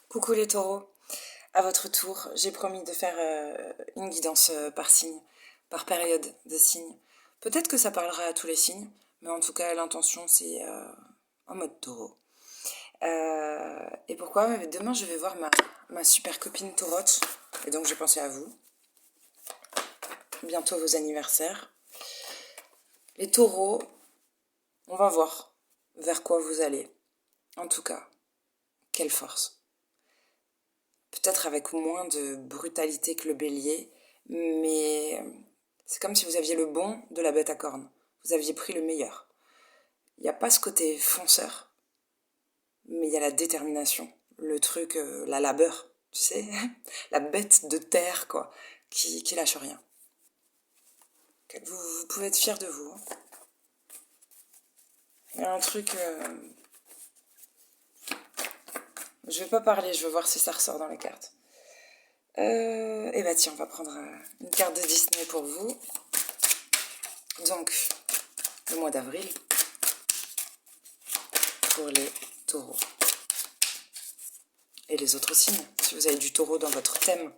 Coucou les taureaux, à votre tour, j'ai promis de faire une guidance par signe, par période de signes. Peut-être que ça parlera à tous les signes, mais en tout cas l'intention c'est en mode taureau. Et pourquoi? Demain je vais voir ma super copine taurote, et donc j'ai pensé à vous. Bientôt vos anniversaires. Les taureaux, on va voir vers quoi vous allez. En tout cas, quelle force. Peut-être avec moins de brutalité que le bélier, mais c'est comme si vous aviez le bon de la bête à cornes. Vous aviez pris le meilleur. Il n'y a pas ce côté fonceur, mais il y a la détermination. Le truc, la labeur, tu sais, la bête de terre, quoi, qui lâche rien. Vous pouvez être fiers de vous. Hein. Il y a un truc... je vais pas parler, je veux voir si ça ressort dans les cartes. Et bah tiens, on va prendre une carte de Disney pour vous. Donc, le mois d'avril pour les taureaux. Et les autres signes, si vous avez du taureau dans votre thème.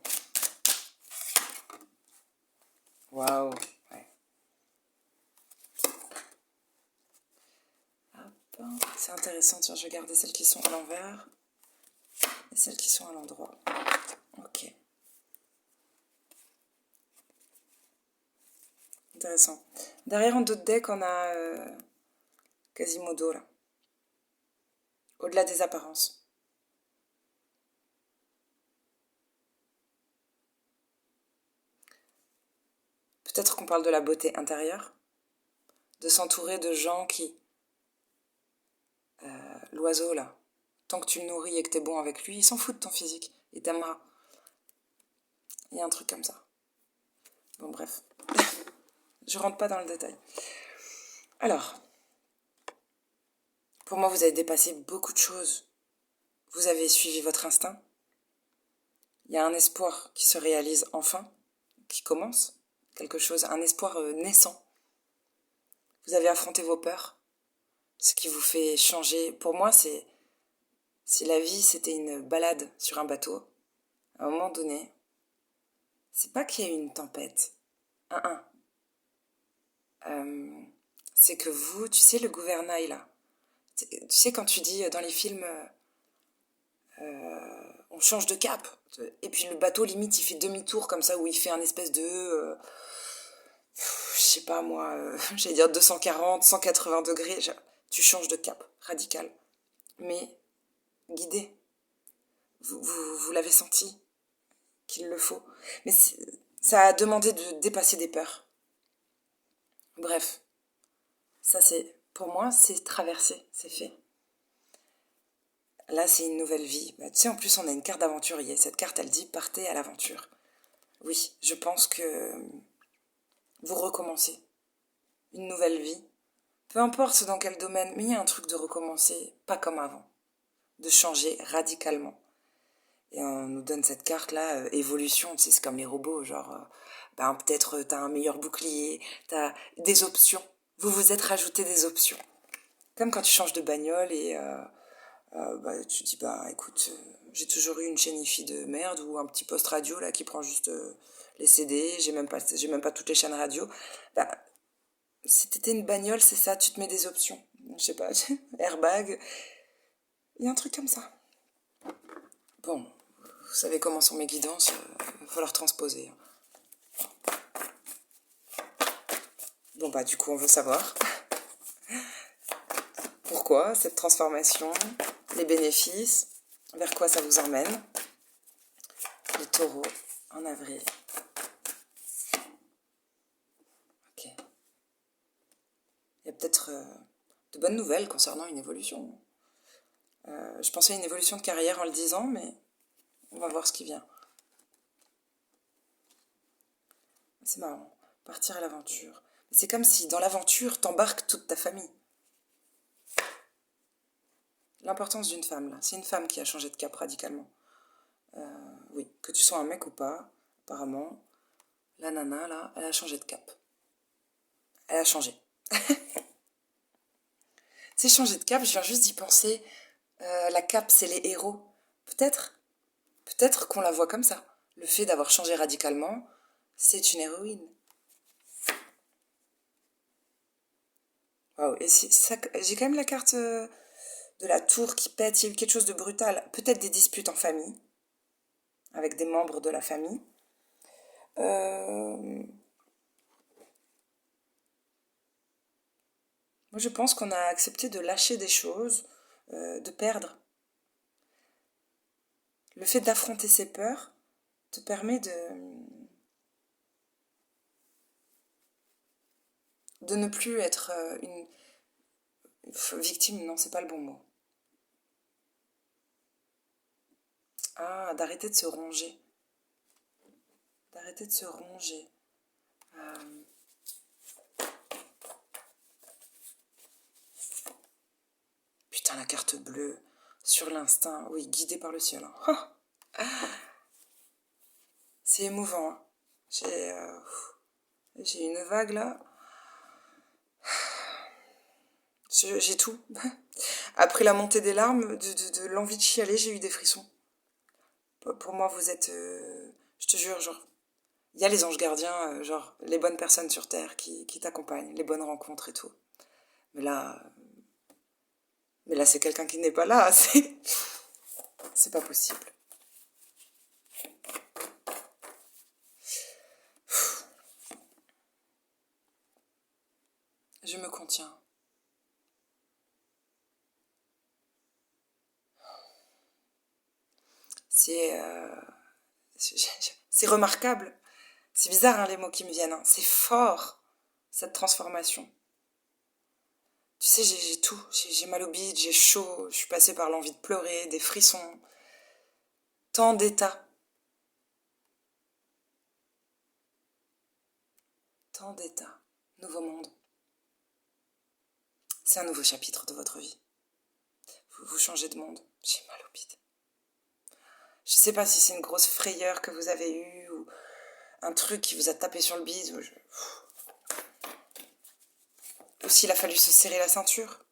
Waouh, ouais. Hop, c'est intéressant, tiens, je vais garder celles qui sont à l'envers et celles qui sont à l'endroit. Ok. Intéressant. Derrière, en d'autres decks, on a Quasimodo, là. Au-delà des apparences. Peut-être qu'on parle de la beauté intérieure, de s'entourer de gens qui... l'oiseau, là, tant que tu le nourris et que t'es bon avec lui, il s'en fout de ton physique. Il t'aimera. Il y a un truc comme ça. Bon, bref. Je rentre pas dans le détail. Alors, pour moi, vous avez dépassé beaucoup de choses. Vous avez suivi votre instinct. Il y a un espoir qui se réalise enfin, qui commence. Quelque chose, un espoir naissant. Vous avez affronté vos peurs. Ce qui vous fait changer. Pour moi, c'est si la vie, c'était une balade sur un bateau. À un moment donné, c'est pas qu'il y a eu une tempête. C'est que vous, tu sais, le gouvernail, là. Tu sais, quand tu dis dans les films... on change de cap. Et puis le bateau, limite, il fait demi-tour comme ça, où il fait un espèce de... je sais pas moi, j'allais dire 240, 180 degrés. Tu changes de cap, radical. Mais guidé. Vous l'avez senti qu'il le faut. Mais ça a demandé de dépasser des peurs. Bref, ça c'est... Pour moi, c'est traversé, c'est fait. Là, c'est une nouvelle vie. Bah, tu sais, en plus, on a une carte d'aventurier. Cette carte, elle dit partez à l'aventure. Oui, je pense que vous recommencez. Une nouvelle vie. Peu importe dans quel domaine, mais il y a un truc de recommencer, pas comme avant. De changer radicalement. Et on nous donne cette carte-là, évolution, tu sais, c'est comme les robots, genre, ben, peut-être t'as un meilleur bouclier, t'as des options. Vous vous êtes rajouté des options. Comme quand tu changes de bagnole et bah, tu dis, bah écoute, j'ai toujours eu une chaîne hi-fi de merde ou un petit poste radio là qui prend juste les CD, j'ai même pas toutes les chaînes radio. Bah, si t'étais une bagnole, c'est ça, tu te mets des options. Je sais pas, airbag, il y a un truc comme ça. Bon, vous savez comment sont mes guidances, il va falloir transposer. Bon bah du coup on veut savoir pourquoi cette transformation, les bénéfices, vers quoi ça vous emmène. Le taureau en avril. Ok. Il y a peut-être de bonnes nouvelles concernant une évolution. Je pensais à une évolution de carrière en le disant, mais on va voir ce qui vient. C'est marrant, partir à l'aventure. C'est comme si dans l'aventure, t'embarques toute ta famille. L'importance d'une femme, là. C'est une femme qui a changé de cap radicalement. Oui, que tu sois un mec ou pas, apparemment, la nana, là, elle a changé de cap. Elle a changé. C'est changer de cap, je viens juste d'y penser. La cape, c'est les héros. Peut-être Peut-être qu'on la voit comme ça. Le fait d'avoir changé radicalement, c'est une héroïne. Waouh, et j'ai quand même la carte de la tour qui pète, il y a eu quelque chose de brutal. Peut-être des disputes en famille, avec des membres de la famille. Euh, Moi, je pense qu'on a accepté de lâcher des choses, de perdre. Le fait d'affronter ses peurs te permet de ne plus être une victime, non, c'est pas le bon mot. Ah, d'arrêter de se ronger. D'arrêter de se ronger. Euh, Putain, la carte bleue. Sur l'instinct. Oui, guidée par le ciel. Hein. C'est émouvant. Hein. J'ai une vague là. J'ai tout. Après la montée des larmes, de l'envie de chialer, j'ai eu des frissons. Pour moi, vous êtes... je te jure, genre... Il y a les anges gardiens, genre les bonnes personnes sur Terre qui t'accompagnent, les bonnes rencontres et tout. Mais là... Mais là, c'est quelqu'un qui n'est pas là. C'est pas possible. Je me contiens. C'est... c'est remarquable. C'est bizarre, hein, les mots qui me viennent. Hein. C'est fort, cette transformation. Tu sais, j'ai tout. J'ai mal au bide, j'ai chaud, je suis passée par l'envie de pleurer, des frissons. Tant d'états. Tant d'états. Nouveau monde. C'est un nouveau chapitre de votre vie. Vous changez de monde. J'ai mal au bide. Je sais pas si c'est une grosse frayeur que vous avez eue ou un truc qui vous a tapé sur le bide ou s'il a fallu se serrer la ceinture.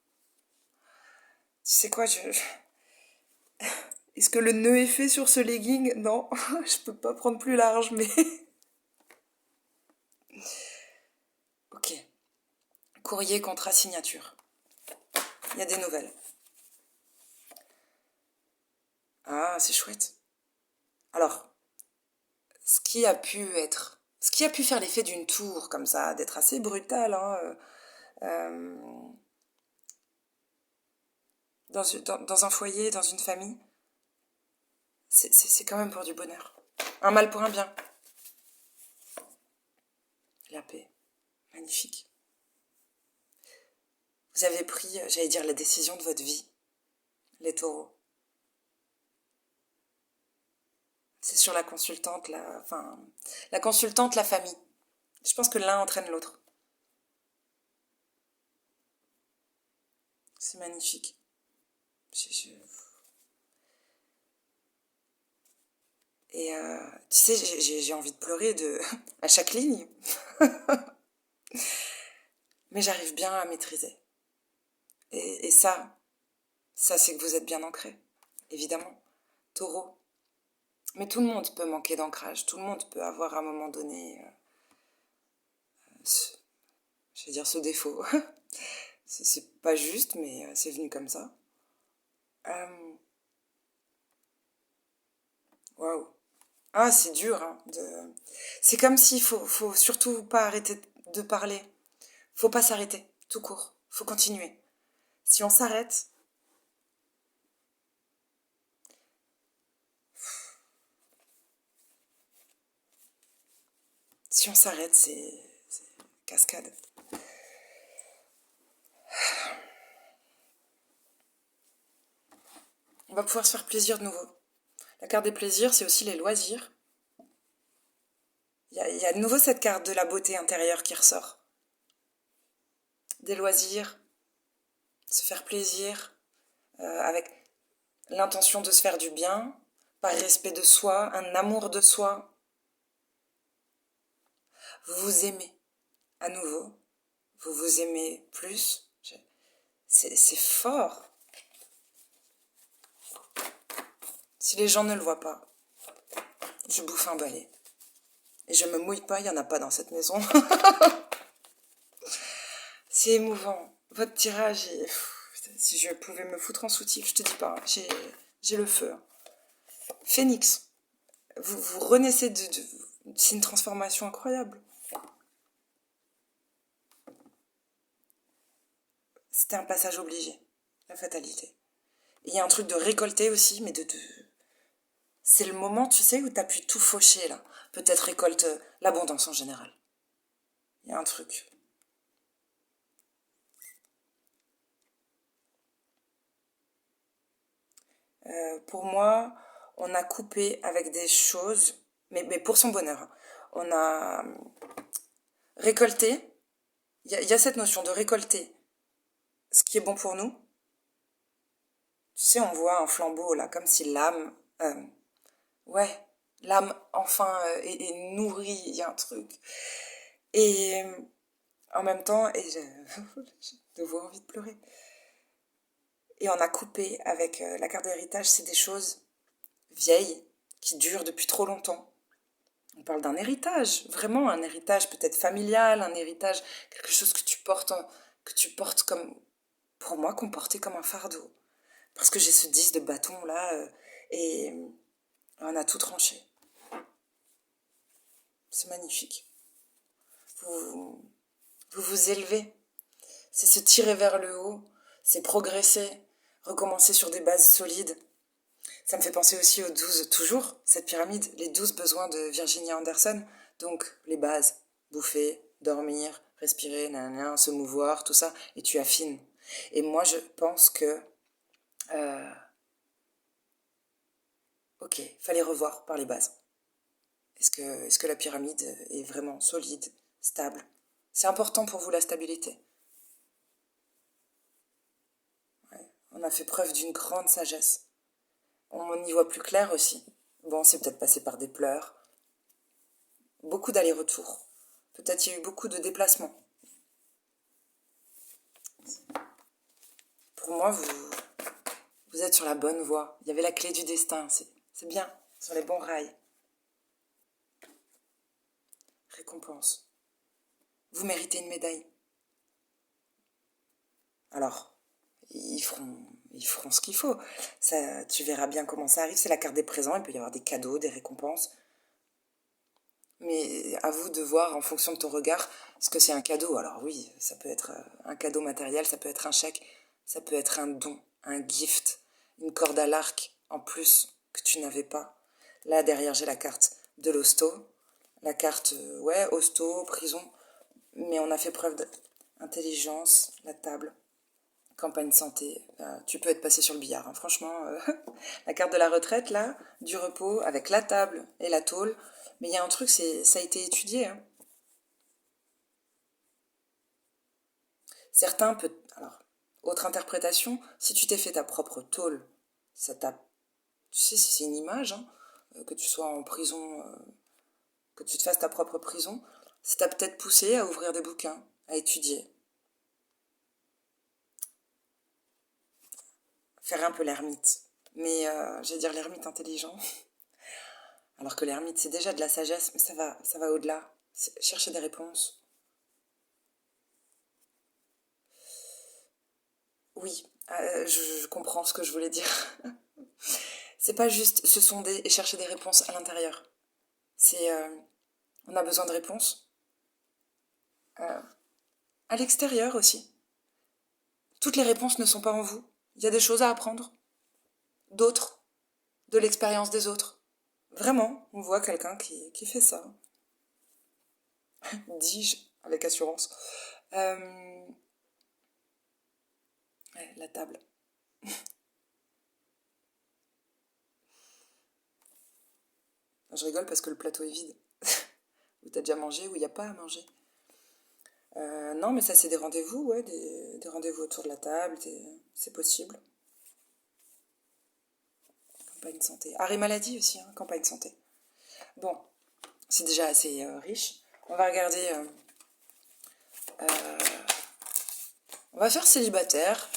Tu sais quoi, Est-ce que le nœud est fait sur ce legging? Non, je peux pas prendre plus large, mais... Ok. Courrier contrat signature. Il y a des nouvelles. Ah, c'est chouette. Alors, ce qui a pu faire l'effet d'une tour comme ça, d'être assez brutal, hein, euh, dans un foyer, dans une famille, c'est quand même pour du bonheur. Un mal pour un bien. La paix. Magnifique. Vous avez pris, j'allais dire, la décision de votre vie, les taureaux. C'est sur la consultante, la consultante, la famille. Je pense que l'un entraîne l'autre. C'est magnifique. Je- je- Et tu sais, j'ai envie de pleurer à chaque ligne, mais j'arrive bien à maîtriser. Et ça c'est que vous êtes bien ancré, évidemment. Taureau. Mais tout le monde peut manquer d'ancrage, tout le monde peut avoir à un moment donné, ce, je vais dire ce défaut. C'est pas juste, mais c'est venu comme ça. Euh, Waouh. Ah, c'est dur. Hein, C'est comme s'il faut surtout pas arrêter de parler. Faut pas s'arrêter, tout court. Faut continuer. Si on s'arrête, si on s'arrête, c'est cascade. On va pouvoir se faire plaisir de nouveau. La carte des plaisirs, c'est aussi les loisirs. Il y a de nouveau cette carte de la beauté intérieure qui ressort. Des loisirs, se faire plaisir, avec l'intention de se faire du bien, par respect de soi, un amour de soi. Vous vous aimez à nouveau, vous vous aimez plus. C'est fort. Si les gens ne le voient pas, je bouffe un balai. Et je me mouille pas, il n'y en a pas dans cette maison. C'est émouvant. Votre tirage est... Si je pouvais me foutre en soutif, je te dis pas, hein, j'ai le feu. Hein. Phénix, vous renaissez c'est une transformation incroyable. C'était un passage obligé, la fatalité. Il y a un truc de récolter aussi, mais c'est le moment, tu sais, où t'as pu tout faucher, là. Peut-être récolte l'abondance en général. Il y a un truc. Pour moi, on a coupé avec des choses, mais pour son bonheur. Hein. On a récolté, il y a cette notion de récolter ce qui est bon pour nous. Tu sais, on voit un flambeau, là, comme si l'âme... ouais, l'âme, enfin, est nourrie, il y a un truc. Et en même temps, j'ai de nouveau envie de pleurer. Et on a coupé avec la carte de l'héritage, c'est des choses vieilles, qui durent depuis trop longtemps. On parle d'un héritage, vraiment un héritage peut-être familial, un héritage, quelque chose que tu portes comme, pour moi, qu'on portait comme un fardeau. Parce que j'ai ce 10 de bâton là, et on a tout tranché. C'est magnifique. Vous, vous vous élevez. C'est se tirer vers le haut, c'est progresser, recommencer sur des bases solides. Ça me fait penser aussi aux 12, toujours, cette pyramide, les 12 besoins de Virginia Anderson. Donc, les bases, bouffer, dormir, respirer, nanana, se mouvoir, tout ça, et tu affines. Et moi, je pense que, euh, ok, fallait revoir par les bases. Est-ce que la pyramide est vraiment solide, stable? C'est important pour vous la stabilité. Ouais. On a fait preuve d'une grande sagesse. On y voit plus clair aussi. Bon, c'est peut-être passé par des pleurs, beaucoup d'allers-retours. Peut-être il y a eu beaucoup de déplacements. Pour moi, vous êtes sur la bonne voie. Il y avait la clé du destin. C'est bien, sur les bons rails. Récompense. Vous méritez une médaille. Alors, ils feront ce qu'il faut. Ça, tu verras bien comment ça arrive. C'est la carte des présents. Il peut y avoir des cadeaux, des récompenses. Mais à vous de voir en fonction de ton regard ce que c'est un cadeau. Alors oui, ça peut être un cadeau matériel, ça peut être un chèque, ça peut être un don, un gift, une corde à l'arc en plus que tu n'avais pas. Là derrière j'ai la carte de l'hosto, la carte ouais hosto, prison, mais on a fait preuve d'intelligence, la table, campagne santé. Tu peux être passé sur le billard, hein. Franchement. La carte de la retraite là, du repos avec la table et la tôle. Mais il y a un truc, ça a été étudié. Hein. Certains peut, alors, autre interprétation, si tu t'es fait ta propre tôle, ça t'a, tu sais, c'est une image, hein, que tu sois en prison, que tu te fasses ta propre prison, ça t'a peut-être poussé à ouvrir des bouquins, à étudier, faire un peu l'ermite. Mais j'allais dire l'ermite intelligent, alors que l'ermite c'est déjà de la sagesse, mais ça va au-delà. Chercher des réponses. Oui, je comprends ce que je voulais dire. C'est pas juste se sonder et chercher des réponses à l'intérieur. C'est on a besoin de réponses euh, à l'extérieur aussi. Toutes les réponses ne sont pas en vous. Il y a des choses à apprendre, d'autres, de l'expérience des autres. Vraiment, on voit quelqu'un qui fait ça. Dis-je avec assurance. Ouais, la table. Je rigole parce que le plateau est vide. Où t'as déjà mangé, où il n'y a pas à manger. Non, mais ça, c'est des rendez-vous, ouais, des rendez-vous autour de la table, c'est possible. Campagne santé. Arrêt maladie aussi, hein, campagne santé. Bon, c'est déjà assez riche. On va regarder. On va faire célibataire,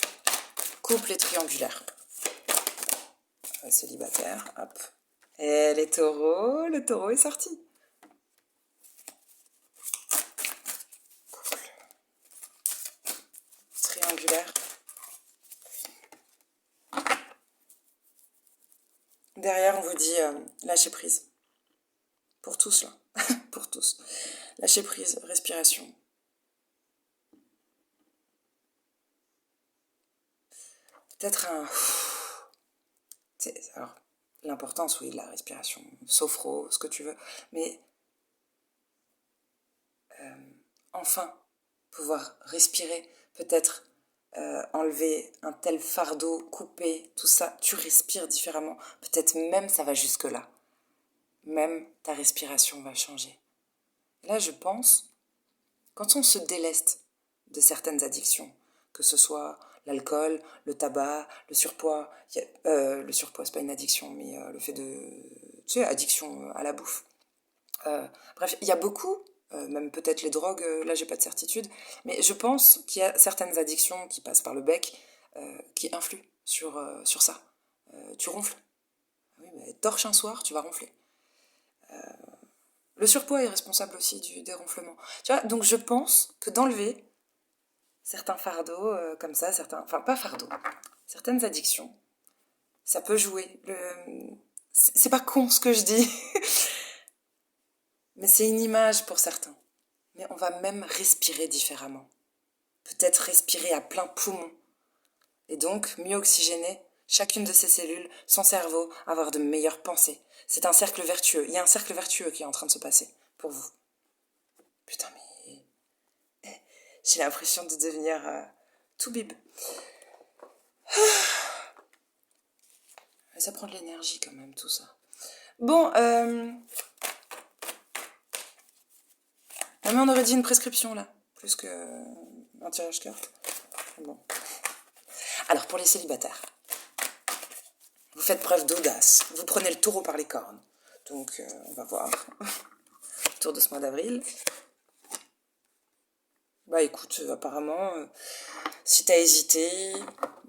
couple et triangulaire. Célibataire, hop. Et les taureaux, le taureau est sorti. Triangulaire. Derrière, on vous dit lâcher prise. Pour tous, là. Pour tous. Lâcher prise, respiration. Peut-être un... Alors, l'importance, oui, de la respiration. Sophro, ce que tu veux. Mais enfin, pouvoir respirer. Peut-être enlever un tel fardeau, couper, tout ça. Tu respires différemment. Peut-être même ça va jusque-là. Même ta respiration va changer. Là, je pense, quand on se déleste de certaines addictions, que ce soit l'alcool, le tabac, le surpoids, le surpoids c'est pas une addiction, mais le fait de, tu sais, addiction à la bouffe. Bref, il y a beaucoup, même peut-être les drogues, là j'ai pas de certitude, mais je pense qu'il y a certaines addictions qui passent par le bec, qui influent sur ça. Tu ronfles. Oui, mais torche un soir, tu vas ronfler. Le surpoids est responsable aussi du déronflement. Tu vois, donc je pense que d'enlever certains fardeaux comme ça, enfin pas fardeaux, certaines addictions, ça peut jouer. C'est pas con ce que je dis, mais c'est une image pour certains. Mais on va même respirer différemment. Peut-être respirer à plein poumon. Et donc, mieux oxygéner chacune de ces cellules, son cerveau, avoir de meilleures pensées. C'est un cercle vertueux. Il y a un cercle vertueux qui est en train de se passer pour vous. Putain, mais j'ai l'impression de devenir tout bib. Mais ça prend de l'énergie quand même, tout ça. Bon, mais on aurait dit une prescription, là. Plus qu'un tirage carte. Bon. Alors, pour les célibataires, vous faites preuve d'audace. Vous prenez le taureau par les cornes. Donc, on va voir. Tour de ce mois d'avril. Bah écoute, apparemment, si t'as hésité,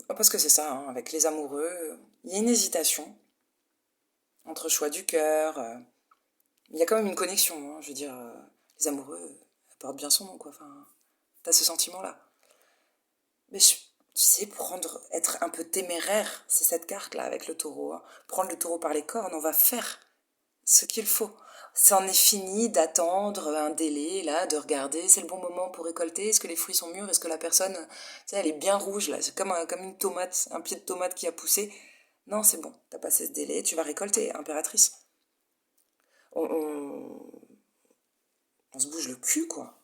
parce que c'est ça, hein, avec les amoureux, il y a une hésitation entre choix du cœur. Il y a quand même une connexion, hein, je veux dire, les amoureux, ça porte bien son nom, quoi. Enfin, t'as ce sentiment-là. Mais tu sais, être un peu téméraire, c'est cette carte-là avec le taureau. Hein. Prendre le taureau par les cornes, on va faire ce qu'il faut. C'en est fini d'attendre un délai, là, de regarder, c'est le bon moment pour récolter, est-ce que les fruits sont mûrs, est-ce que la personne, tu sais, elle est bien rouge, là, c'est comme une tomate, un pied de tomate qui a poussé. Non, c'est bon, t'as passé ce délai, tu vas récolter, impératrice. On se bouge le cul, quoi.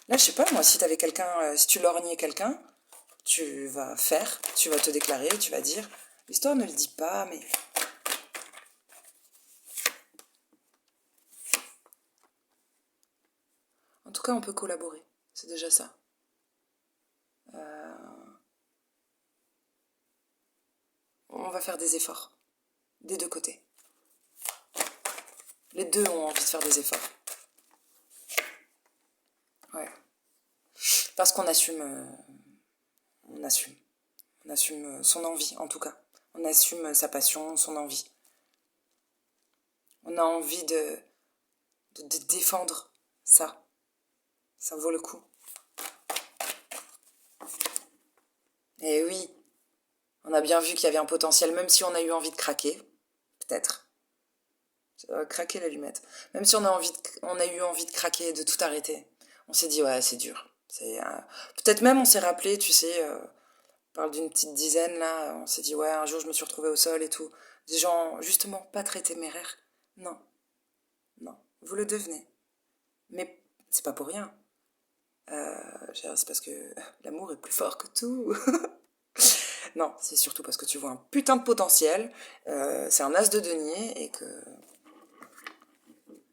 Là, je sais pas, moi, si t'avais quelqu'un, si tu lorgnais quelqu'un, tu vas faire, tu vas te déclarer, tu vas dire, l'histoire ne le dit pas, mais... En tout cas, on peut collaborer, c'est déjà ça. On va faire des efforts, des deux côtés. Les deux ont envie de faire des efforts. Ouais. Parce qu'on assume, on assume. On assume son envie, en tout cas. On assume sa passion, son envie. On a envie de défendre ça. Ça vaut le coup. Et oui, on a bien vu qu'il y avait un potentiel, même si on a eu envie de craquer, peut-être. Craquer l'allumette. Même si on a eu envie de craquer, de tout arrêter. On s'est dit, ouais, c'est dur. Peut-être même on s'est rappelé, tu sais, on parle d'une petite dizaine là, on s'est dit, ouais, un jour je me suis retrouvée au sol et tout. Des gens, justement, pas très téméraires. Non, non, vous le devenez. Mais c'est pas pour rien. C'est parce que l'amour est plus fort que tout. Non, c'est surtout parce que tu vois un putain de potentiel, c'est un as de denier et que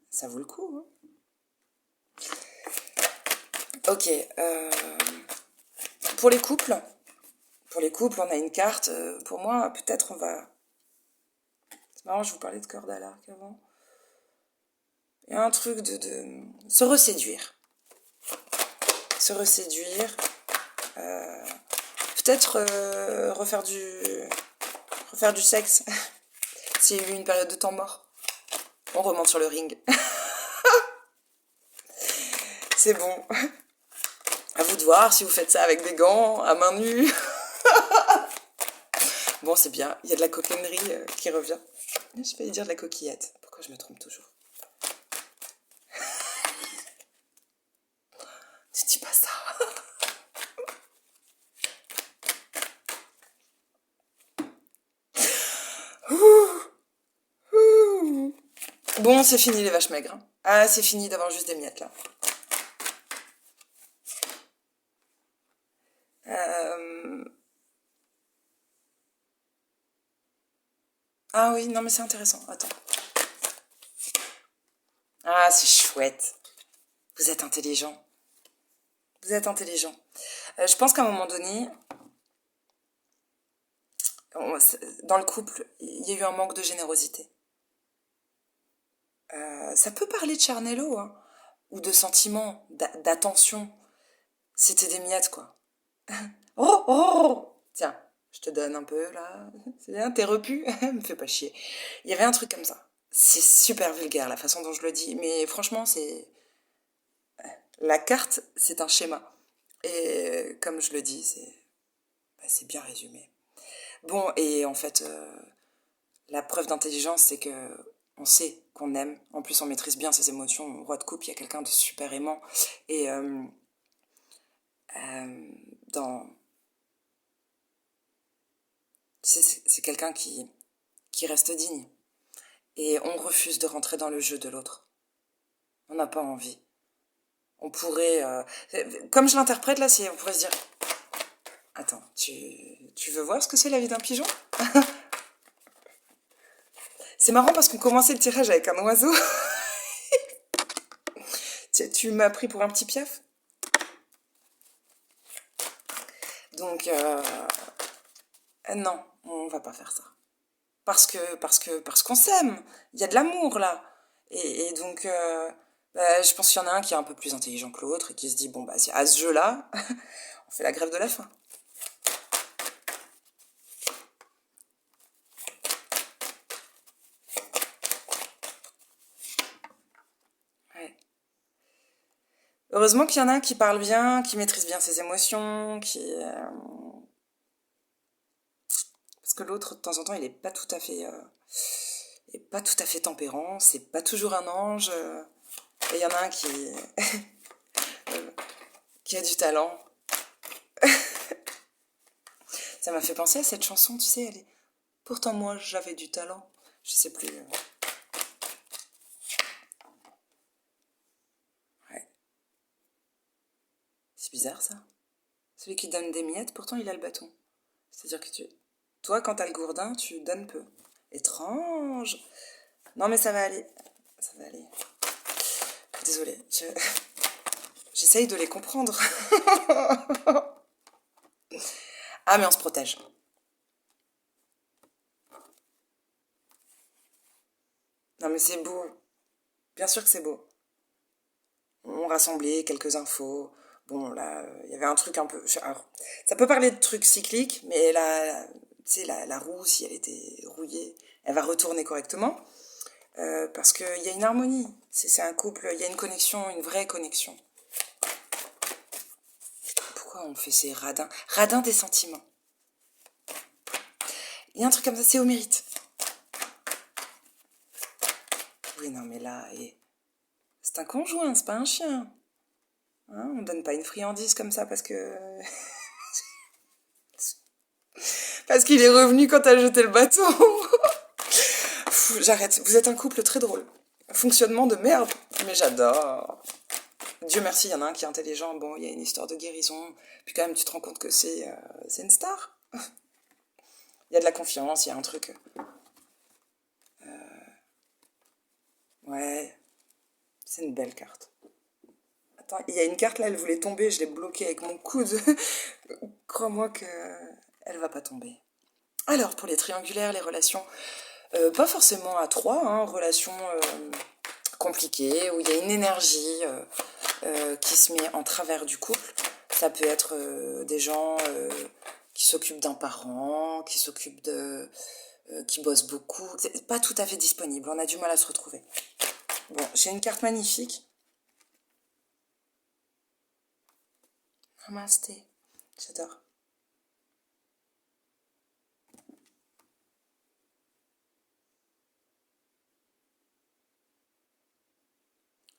ça vaut le coup. Hein. Ok, pour les couples, on a une carte. Pour moi, peut-être on va. C'est marrant, je vous parlais de corde à l'arc avant. Il y a un truc de se reséduire. Se reséduire. Peut-être refaire faire du sexe. S'il y a eu une période de temps mort, on remonte sur le ring. C'est bon. À vous de voir si vous faites ça avec des gants, à main nue. Bon, c'est bien. Il y a de la coquinerie qui revient. Je vais dire de la coquillette. Pourquoi je me trompe toujours? Tu dis pas ça. Bon, c'est fini les vaches maigres. Ah, c'est fini d'avoir juste des miettes là. Ah oui, non mais c'est intéressant. Attends. Ah, c'est chouette. Vous êtes intelligent. Vous êtes intelligent. Je pense qu'à un moment donné, dans le couple, il y a eu un manque de générosité. Ça peut parler de Charnello, hein, ou de sentiments, d'attention. C'était des miettes, quoi. Oh, oh, tiens, je te donne un peu, là. C'est bien, t'es repu. Me fais pas chier. Il y avait un truc comme ça. C'est super vulgaire, la façon dont je le dis. Mais franchement, c'est... La carte, c'est un schéma. Et comme je le dis, c'est bien résumé. Bon, et en fait, la preuve d'intelligence, c'est que on sait qu'on aime. En plus, on maîtrise bien ses émotions. Au roi de coupe, il y a quelqu'un de super aimant. Et dans... C'est quelqu'un qui reste digne. Et on refuse de rentrer dans le jeu de l'autre. On n'a pas envie. On pourrait... comme je l'interprète là, on pourrait se dire... Attends, tu veux voir ce que c'est la vie d'un pigeon? C'est marrant parce qu'on commençait le tirage avec un oiseau. Tu m'as pris pour un petit piaf. Donc, non, on va pas faire ça. Parce qu'on s'aime. Il y a de l'amour là. Et donc, je pense qu'il y en a un qui est un peu plus intelligent que l'autre et qui se dit, bon, bah, à ce jeu-là, on fait la grève de la faim. Ouais. Heureusement qu'il y en a un qui parle bien, qui maîtrise bien ses émotions, parce que l'autre, de temps en temps, il est pas tout à fait... est pas tout à fait tempérant, c'est pas toujours un ange. Et il y en a un qui a du talent. Ça m'a fait penser à cette chanson, tu sais, elle est... Pourtant moi, j'avais du talent. Je sais plus. Ouais. C'est bizarre ça. Celui qui donne des miettes, pourtant il a le bâton. C'est-à-dire que toi, quand t'as le gourdin, tu donnes peu. Étrange. Non mais ça va aller. Ça va aller. Désolée, j'essaye de les comprendre. Ah mais on se protège. Non mais c'est beau. Bien sûr que c'est beau. On rassemblait quelques infos. Bon, là, il y avait un truc un peu... Alors, ça peut parler de trucs cycliques, mais là, tu sais, la roue, si elle était rouillée, elle va retourner correctement. Parce qu'il y a une harmonie. C'est un couple, il y a une connexion, une vraie connexion. Pourquoi on fait ces radins? Radins des sentiments. Il y a un truc comme ça, c'est au mérite. Oui, non, mais là, c'est un conjoint, c'est pas un chien. Hein, on donne pas une friandise comme ça parce que... parce qu'il est revenu quand t'as jeté le bâton. J'arrête, vous êtes un couple très drôle. Fonctionnement de merde, mais j'adore. Dieu merci, il y en a un qui est intelligent. Bon, il y a une histoire de guérison. Puis quand même, tu te rends compte que c'est une star. Il y a de la confiance, il y a un truc. Ouais, c'est une belle carte. Attends, il y a une carte là, elle voulait tomber, je l'ai bloquée avec mon coude. Crois-moi que elle va pas tomber. Alors, pour les triangulaires, les relations, pas forcément à trois, hein, relations compliquées, où il y a une énergie qui se met en travers du couple. Ça peut être des gens qui s'occupent d'un parent, qui s'occupent qui bosse beaucoup, c'est pas tout à fait disponible, on a du mal à se retrouver. Bon, j'ai une carte magnifique. Namasté, j'adore.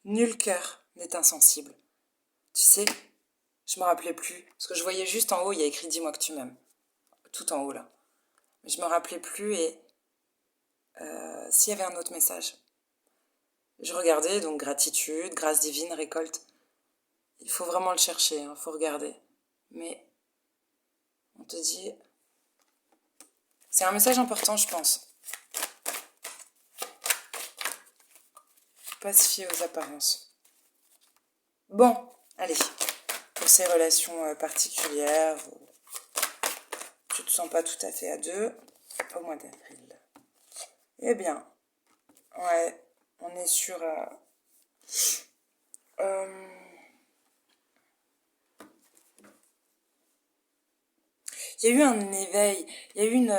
Nul cœur n'est insensible. Tu sais, je me rappelais plus, parce que je voyais juste en haut, il y a écrit dis-moi que tu m'aimes. Tout en haut là. Mais je me rappelais plus et s'il y avait un autre message. Je regardais, donc gratitude, grâce divine, récolte. Il faut vraiment le chercher, il faut regarder. Mais on te dit... C'est un message important, je pense. Faut pas se fier aux apparences. Bon, allez. Pour ces relations particulières, où tu te sens pas tout à fait à deux, au mois d'avril. Eh bien, ouais, on est sur... Il y a eu un éveil, il y a eu une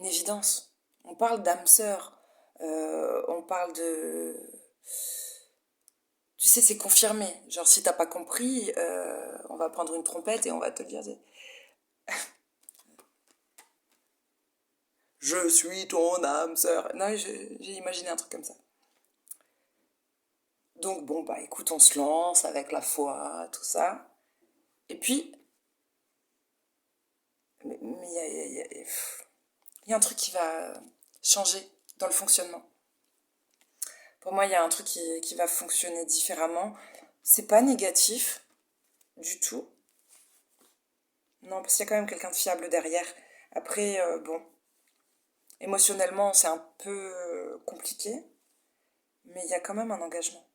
évidence. On parle d'âme sœur, on parle de... Tu sais, c'est confirmé. Genre, si t'as pas compris, on va prendre une trompette et on va te le dire. Je suis ton âme sœur. Non, j'ai imaginé un truc comme ça. Donc bon, bah écoute, on se lance avec la foi, tout ça. Et puis, mais il y a un truc qui va changer dans le fonctionnement. Pour moi, il y a un truc qui va fonctionner différemment. C'est pas négatif du tout. Non, parce qu'il y a quand même quelqu'un de fiable derrière. Après, bon, émotionnellement, c'est un peu compliqué, mais il y a quand même un engagement.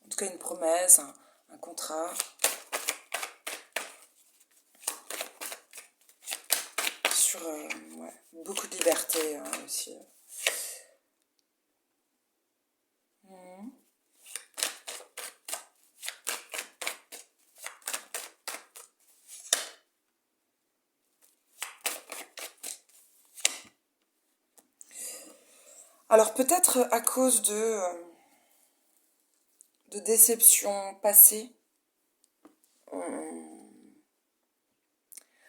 En tout cas, une promesse, un contrat. Sur ouais, beaucoup de liberté hein, aussi. Mmh. Alors peut-être à cause de déceptions passées, on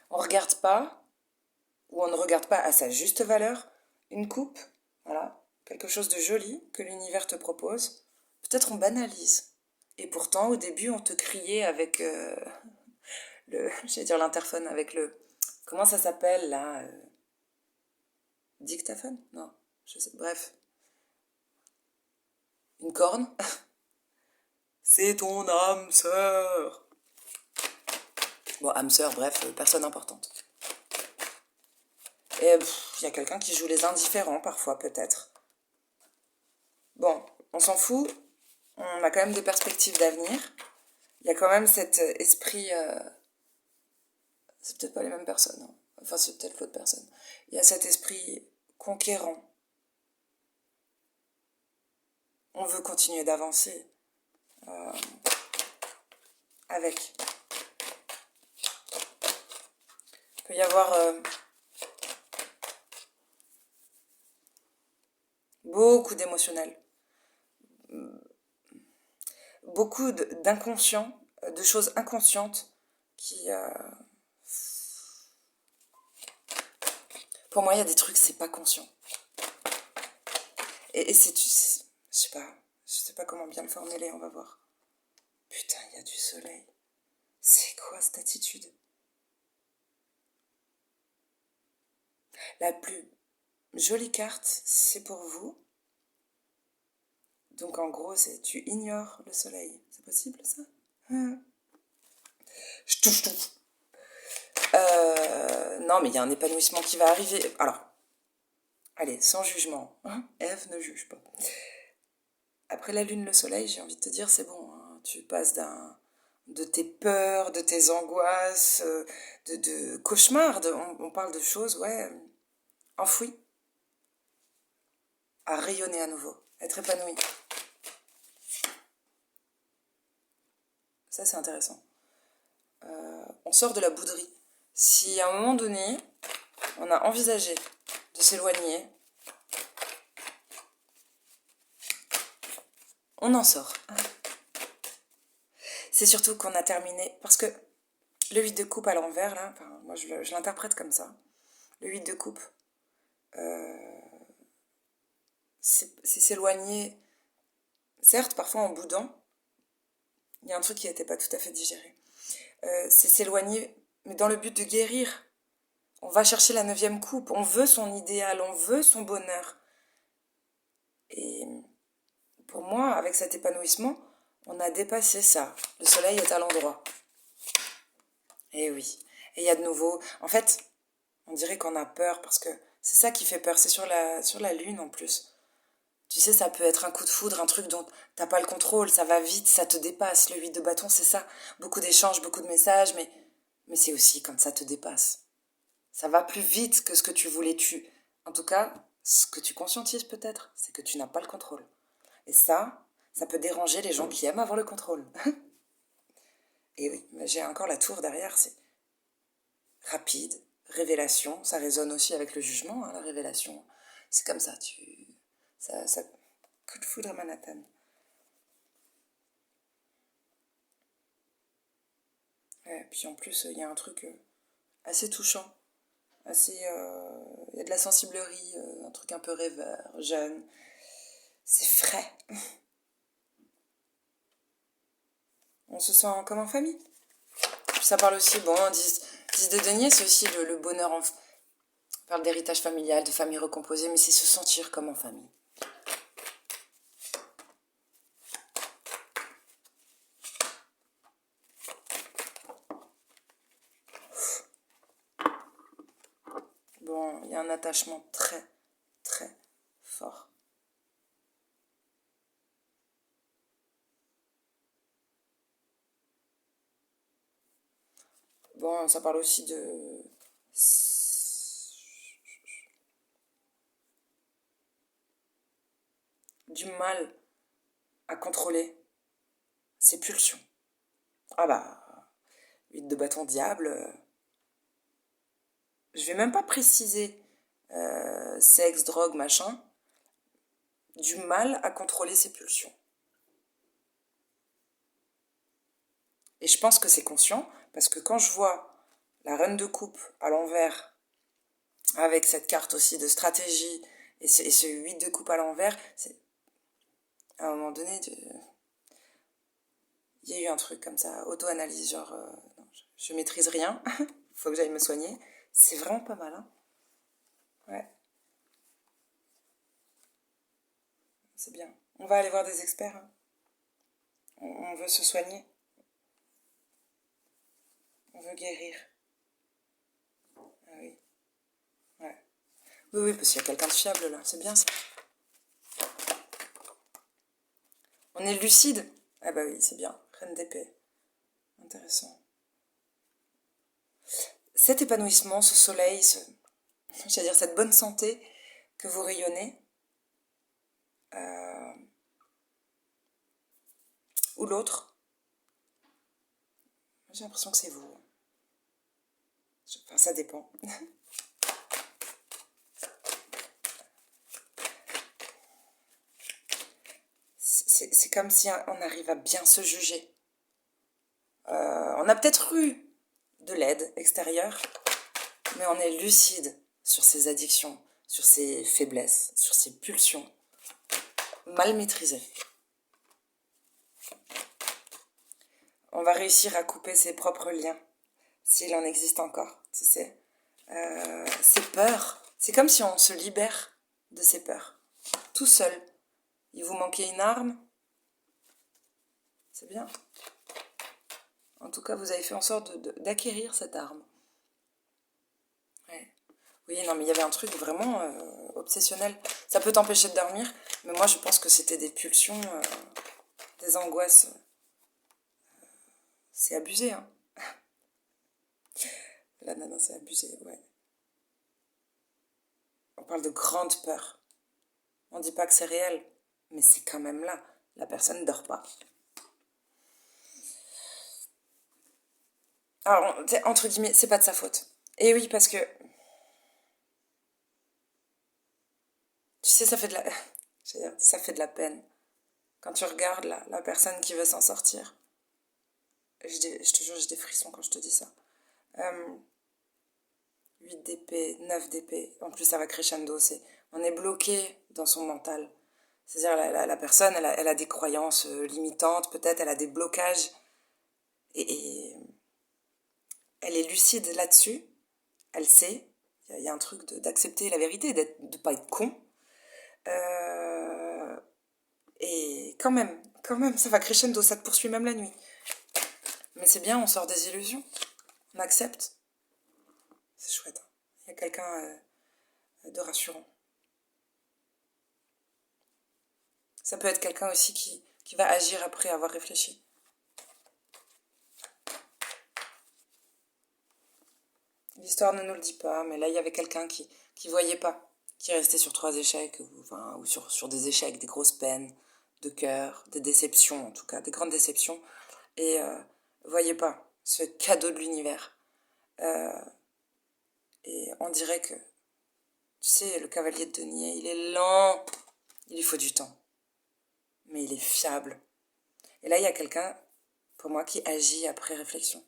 regarde pas, ou on ne regarde pas à sa juste valeur, une coupe, voilà, quelque chose de joli que l'univers te propose. Peut-être on banalise. Et pourtant, au début, on te criait avec j'allais dire l'interphone, avec le, comment ça s'appelle là dictaphone? Non, je sais, bref, une corne. C'est ton âme sœur. Bon, âme sœur, bref, personne importante. Et il y a quelqu'un qui joue les indifférents parfois, peut-être. Bon, on s'en fout. On a quand même des perspectives d'avenir. Il y a quand même cet esprit... c'est peut-être pas les mêmes personnes. Hein. Enfin, c'est peut-être l'autre personne. Il y a cet esprit conquérant. On veut continuer d'avancer avec. Il peut y avoir beaucoup d'émotionnel. Beaucoup d'inconscient, de choses inconscientes qui... pour moi, il y a des trucs, c'est pas conscient. Et je sais pas comment bien le formuler, on va voir. Putain, il y a du soleil. C'est quoi cette attitude? La plus jolie carte, c'est pour vous. Donc en gros, c'est tu ignores le soleil. C'est possible ça? Je touche tout. Non, mais il y a un épanouissement qui va arriver. Alors, allez, sans jugement. Ève ne juge pas. Après la lune, le soleil, j'ai envie de te dire, c'est bon. Hein. Tu passes de tes peurs, de tes angoisses, de cauchemars. On parle de choses, ouais, enfouies, à rayonner à nouveau, être épanoui. Ça, c'est intéressant. On sort de la bouderie. Si à un moment donné, on a envisagé de s'éloigner, on en sort. C'est surtout qu'on a terminé, parce que le 8 de coupe à l'envers, là, enfin, moi je l'interprète comme ça. Le 8 de coupe, c'est s'éloigner, certes, parfois en boudant. Il y a un truc qui n'était pas tout à fait digéré. C'est s'éloigner, mais dans le but de guérir. On va chercher la 9e coupe, on veut son idéal, on veut son bonheur. Et pour moi, avec cet épanouissement, on a dépassé ça. Le soleil est à l'endroit. Et oui. Et il y a de nouveau... En fait, on dirait qu'on a peur parce que c'est ça qui fait peur. C'est sur la lune en plus. Tu sais, ça peut être un coup de foudre, un truc dont t'as pas le contrôle, ça va vite, ça te dépasse. Le 8 de bâton, c'est ça. Beaucoup d'échanges, beaucoup de messages, mais c'est aussi quand ça te dépasse. Ça va plus vite que ce que tu voulais. En tout cas, ce que tu conscientises peut-être, c'est que tu n'as pas le contrôle. Et ça peut déranger les gens qui aiment avoir le contrôle. Et oui, mais j'ai encore la tour derrière, c'est rapide, révélation, ça résonne aussi avec le jugement, hein, la révélation. C'est comme ça, ça coup de foudre à Manhattan. Ouais, puis en plus, il y a un truc assez touchant, assez... Il y a de la sensiblerie, un truc un peu rêveur, jeune. C'est frais. On se sent comme en famille. Ça parle aussi, bon, 10 de denier, c'est aussi le bonheur. On parle d'héritage familial, de famille recomposée, mais c'est se sentir comme en famille. Bon, il y a un attachement très, très fort. Bon, ça parle aussi du mal à contrôler ses pulsions. Ah bah, 8 de bâton diable. Je vais même pas préciser sexe, drogue, machin. Du mal à contrôler ses pulsions. Et je pense que c'est conscient, parce que quand je vois la reine de coupe à l'envers, avec cette carte aussi de stratégie, et ce 8 de coupe à l'envers, c'est à un moment donné, il y a eu un truc comme ça, auto-analyse, genre, non, je maîtrise rien, faut que j'aille me soigner. C'est vraiment pas mal, hein. Ouais, c'est bien. On va aller voir des experts, hein. On veut se soigner, on veut guérir. Ah oui, ouais. Oui, oui, parce qu'il y a quelqu'un de fiable là, c'est bien ça. On est lucide. Ah bah oui, c'est bien. Reine d'épée. Intéressant. Cet épanouissement, ce soleil, j'allais dire cette bonne santé que vous rayonnez, ou l'autre, j'ai l'impression que c'est vous. Enfin, ça dépend. C'est comme si on arrive à bien se juger. On a peut-être eu de l'aide extérieure, mais on est lucide sur ses addictions, sur ses faiblesses, sur ses pulsions, mal maîtrisées. On va réussir à couper ses propres liens, s'il en existe encore, tu sais. Ses peurs, c'est comme si on se libère de ses peurs, tout seul. Il vous manquait une arme, c'est bien. En tout cas, vous avez fait en sorte d'acquérir cette arme. Ouais. Oui, non, mais il y avait un truc vraiment obsessionnel. Ça peut t'empêcher de dormir, mais moi je pense que c'était des pulsions, des angoisses. C'est abusé, hein. Là, non, c'est abusé, ouais. On parle de grande peur. On dit pas que c'est réel, mais c'est quand même là. La personne ne dort pas. Alors, entre guillemets, c'est pas de sa faute. Et oui, parce que, tu sais, ça fait de la... je veux dire, ça fait de la peine. Quand tu regardes la personne qui veut s'en sortir. Je te jure, j'ai des frissons quand je te dis ça. Euh, 8 d'épée, 9 d'épée. En plus, ça va crescendo. On est bloqué dans son mental. C'est-à-dire, la personne, elle a des croyances limitantes, peut-être, elle a des blocages. Et elle est lucide là-dessus. Elle sait. Il y a un truc d'accepter la vérité, de ne pas être con. Euh, et quand même, ça va crescendo, ça te poursuit même la nuit. Mais c'est bien, on sort des illusions. On accepte. C'est chouette. Hein. Il y a quelqu'un de rassurant. Ça peut être quelqu'un aussi qui va agir après avoir réfléchi. L'histoire ne nous le dit pas, mais là, il y avait quelqu'un qui voyait pas, qui restait sur 3 échecs, ou sur des échecs, des grosses peines, de cœur, des déceptions, en tout cas, des grandes déceptions, et voyait pas ce cadeau de l'univers. Euh, et on dirait que, tu sais, le cavalier de denier, il est lent, il lui faut du temps, mais il est fiable. Et là, il y a quelqu'un, pour moi, qui agit après réflexion.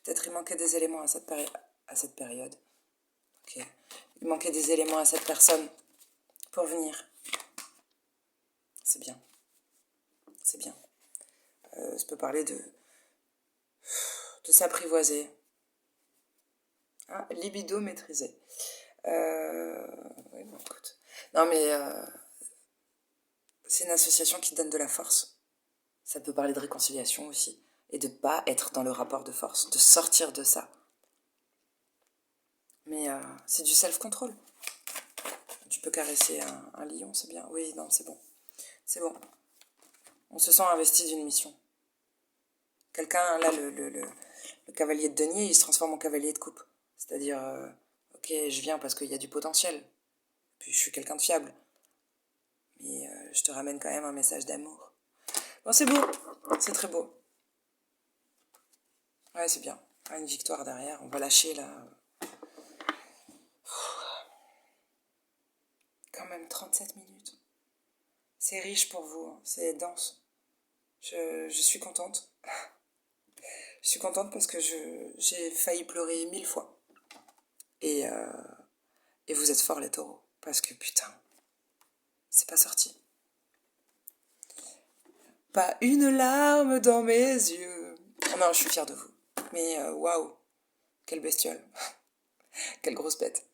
Peut-être il manquait des éléments à cette période. Okay. Il manquait des éléments à cette personne pour venir. C'est bien. C'est bien. Ça peut parler de s'apprivoiser. Hein, libido maîtrisé. Oui, bon, écoute. Non, mais c'est une association qui donne de la force. Ça peut parler de réconciliation aussi. Et de ne pas être dans le rapport de force. De sortir de ça. Mais c'est du self-control. Tu peux caresser un lion, c'est bien. Oui, non, c'est bon. C'est bon. On se sent investi d'une mission. Quelqu'un, là, le cavalier de denier, il se transforme en cavalier de coupe. C'est-à-dire, ok, je viens parce qu'il y a du potentiel. Puis je suis quelqu'un de fiable. Mais je te ramène quand même un message d'amour. Bon, c'est beau. C'est très beau. Ouais, c'est bien. Ah, une victoire derrière. On va lâcher, là. Quand même 37 minutes. C'est riche pour vous. Hein. C'est dense. Je suis contente. Je suis contente parce que j'ai failli pleurer 1000 fois. Et, euh, et vous êtes forts, les taureaux. Parce que putain, c'est pas sorti. Pas une larme dans mes yeux. Oh non, je suis fière de vous. Mais waouh, quelle bestiole. Quelle grosse bête.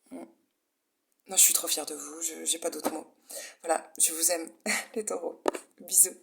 Non, je suis trop fière de vous. J'ai pas d'autres mots. Voilà, je vous aime, les taureaux. Bisous.